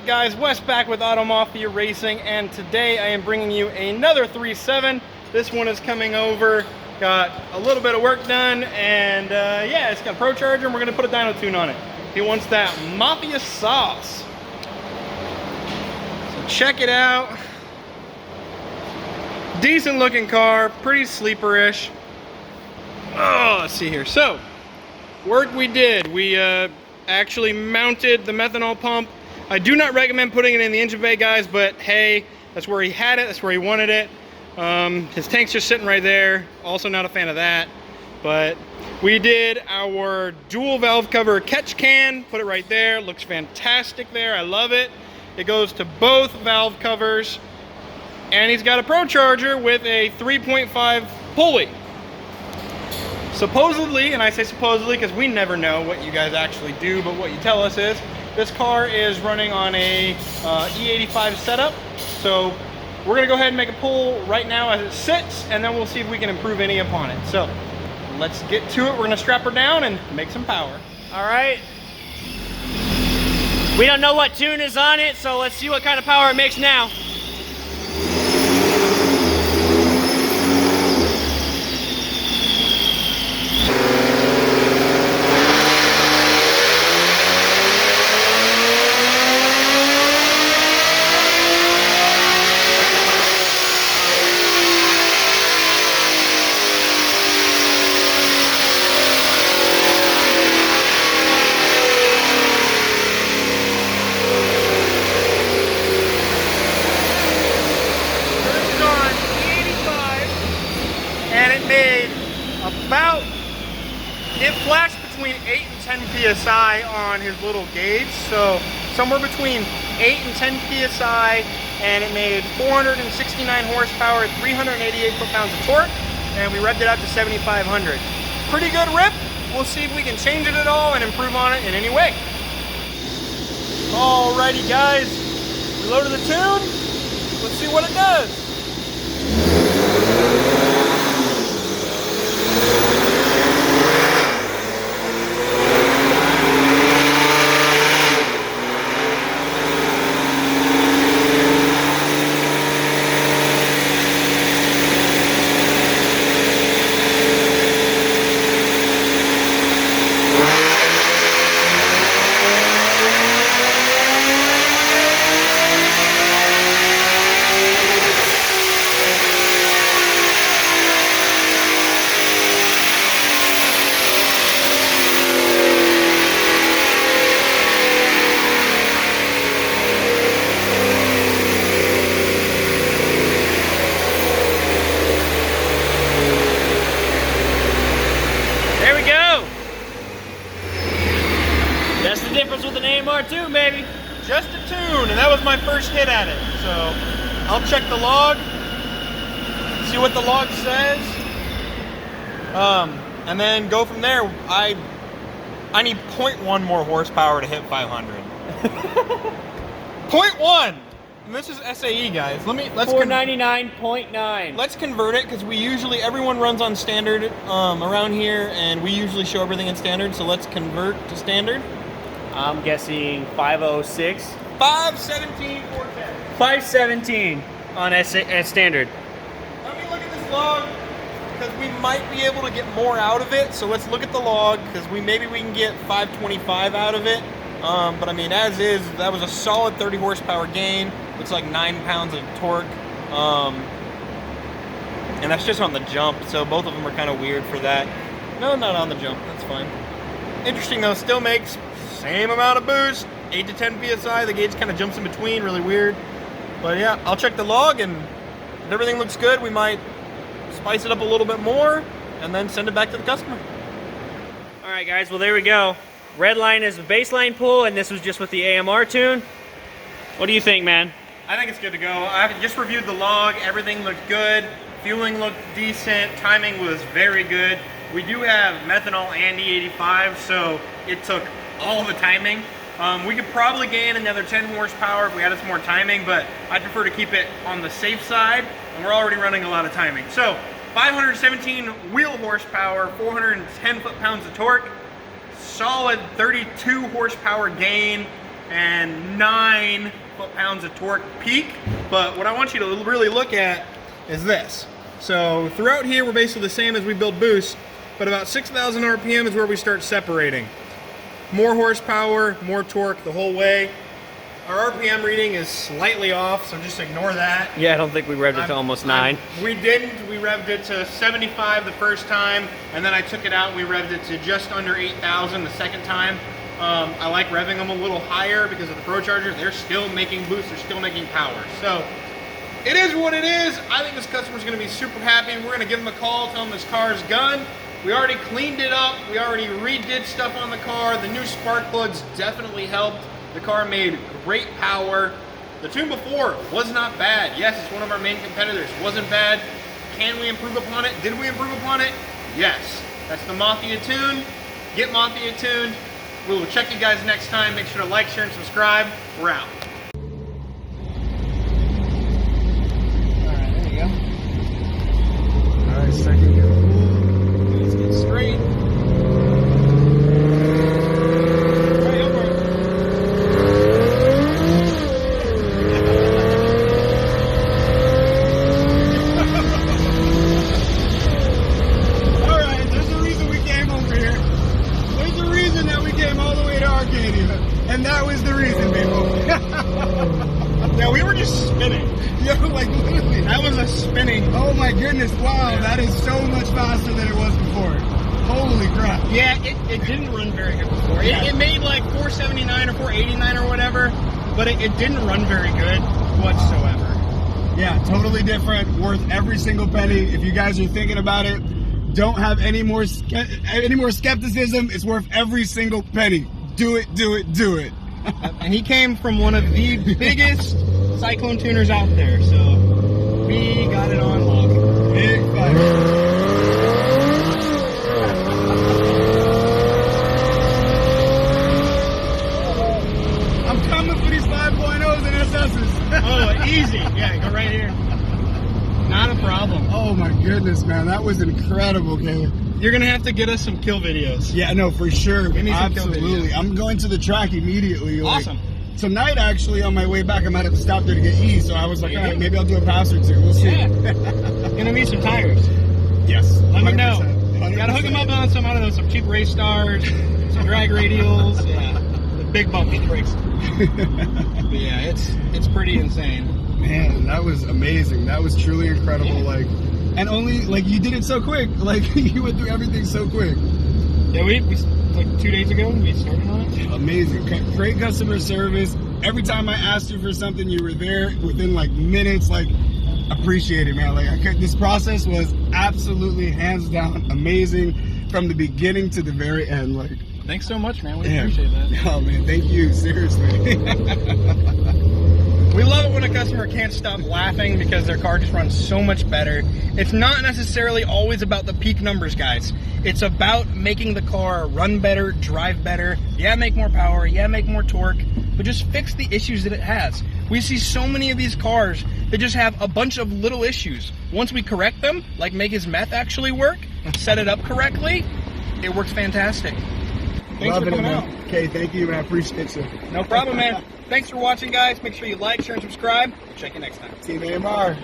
up, guys? Wes back with Auto Mafia Racing, and today I am bringing you another 3.7. This one is coming over, got a little bit of work done, and yeah, it's got a Procharger, and we're gonna put a dyno tune on it. He wants that Mafia sauce. So check it out. Decent looking car, pretty sleeper-ish. Oh, let's see here. So, work we did. We actually mounted the methanol pump. I do not recommend putting it in the engine bay, guys, but hey, that's where he had it, that's where he wanted it. His tank's just sitting right there. Also not a fan of that. But we did our dual valve cover catch can, put it right there. Looks fantastic there, I love it. It goes to both valve covers. And he's got a Procharger with a 3.5 pulley. Supposedly, and I say supposedly because we never know what you guys actually do, but what you tell us is, this car is running on a E85 setup. So we're gonna go ahead and make a pull right now as it sits, and then we'll see if we can improve any upon it. So let's get to it. We're gonna strap her down and make some power. All right. We don't know what tune is on it, so let's see what kind of power it makes now. It flashed between 8 and 10 psi on his little gauge, so somewhere between 8 and 10 psi, and it made 469 horsepower, 388 foot-pounds of torque, and we revved it up to 7,500. Pretty good rip. We'll see if we can change it at all and improve on it in any way. Alrighty, guys, we loaded the tune. Let's see what it does. That's the difference with an AMR too, baby. Just a tune, and that was my first hit at it. So I'll check the log, see what the log says, and then go from there. I need 0.1 more horsepower to hit 500. 0.1. And this is SAE, guys. Let's 499.9. Let's convert it, because everyone runs on standard around here, and we usually show everything in standard. So let's convert to standard. I'm guessing 506. 517, 410. 517 on standard. Let me look at this log, because we might be able to get more out of it. So let's look at the log, because maybe we can get 525 out of it. But I mean, as is, that was a solid 30 horsepower gain. Looks like 9 pounds of torque. And that's just on the jump, so both of them are kind of weird for that. No, not on the jump, that's fine. Interesting though, still makes same amount of boost, 8 to 10 psi. The gauge kind of jumps in between, really weird. But yeah, I'll check the log, and if everything looks good, we might spice it up a little bit more and then send it back to the customer. All right, guys, well, there we go. Red line is the baseline pull, and this was just with the AMR tune. What do you think, man? I think it's good to go. I just reviewed the log, everything looked good. Fueling looked decent, timing was very good. We do have methanol and E85, so it took all the timing. We could probably gain another 10 horsepower if we added some more timing, but I prefer to keep it on the safe side, and we're already running a lot of timing. So 517 wheel horsepower, 410 foot-pounds of torque, solid 32 horsepower gain, and 9 foot-pounds of torque peak. But what I want you to really look at is this. So throughout here, we're basically the same as we build boosts, but about 6,000 RPM is where we start separating. More horsepower, more torque the whole way. Our RPM reading is slightly off, so just ignore that. Yeah, I don't think we revved it to almost 9. We didn't. We revved it to 75 the first time, and then I took it out and we revved it to just under 8,000 the second time. I like revving them a little higher because of the Procharger. They're still making boost, they're still making power. So it is what it is. I think this customer's gonna be super happy. We're gonna give him a call, tell him this car is done. We already cleaned it up. We already redid stuff on the car. The new spark plugs definitely helped. The car made great power. The tune before was not bad. Yes, it's one of our main competitors. Wasn't bad. Can we improve upon it? Did we improve upon it? Yes. That's the Mafia tune. Get Mafia tuned. We will check you guys next time. Make sure to like, share, and subscribe. We're out. Alright, there you go. Alright, second gear full. Let's get straight. And that was the reason, people. Yeah, we were just spinning. Yo, like literally. That was a spinning. Oh my goodness, wow, that is so much faster than it was before. Holy crap. Yeah, it didn't run very good before. Yeah. It made like 479 or 489 or whatever, but it didn't run very good whatsoever. Yeah, totally different, worth every single penny. If you guys are thinking about it, don't have any more skepticism. It's worth every single penny. Do it, do it, do it. And he came from one of the biggest cyclone tuners out there, so we got it on lock. Big fight. I'm coming for these 5.0s and SS's. Oh, easy. Yeah, go right here. Not a problem. Oh my goodness, man, that was incredible, Caleb. You're gonna have to get us some kill videos. Yeah, no, for sure. Give me some kill Absolutely. videos. I'm going to the track immediately. Awesome. Like, tonight, actually, on my way back, I might have to stop there to get E, so I was like, all right, maybe I'll do a pass or two. We'll see. Yeah. Gonna need some tires. Yes. Let me know. 100%. Gotta hook them up on some, I don't know, some cheap race stars, some drag radials, yeah. The big bumpy brakes. But yeah, it's pretty insane. Man, that was amazing. That was truly incredible. Yeah. Like, and only, like, you did it so quick. Like, you went through everything so quick. Yeah, we like 2 days ago, we started on it. Amazing. Great customer service. Every time I asked you for something, you were there within, like, minutes. Like, appreciate it, man. Like, this process was absolutely, hands down, amazing from the beginning to the very end. Like, Thanks so much, man. We appreciate that. Oh, man, thank you. Seriously. We love it when a customer can't stop laughing because their car just runs so much better. It's not necessarily always about the peak numbers, guys. It's about making the car run better, drive better. Yeah, make more power. Yeah, make more torque. But just fix the issues that it has. We see so many of these cars that just have a bunch of little issues. Once we correct them, like make his meth actually work, set it up correctly, it works fantastic. Thanks for coming out. Okay, thank you, man. I appreciate you. No problem, man. Thanks for watching, guys. Make sure you like, share, and subscribe. Check you next time. Team AMR.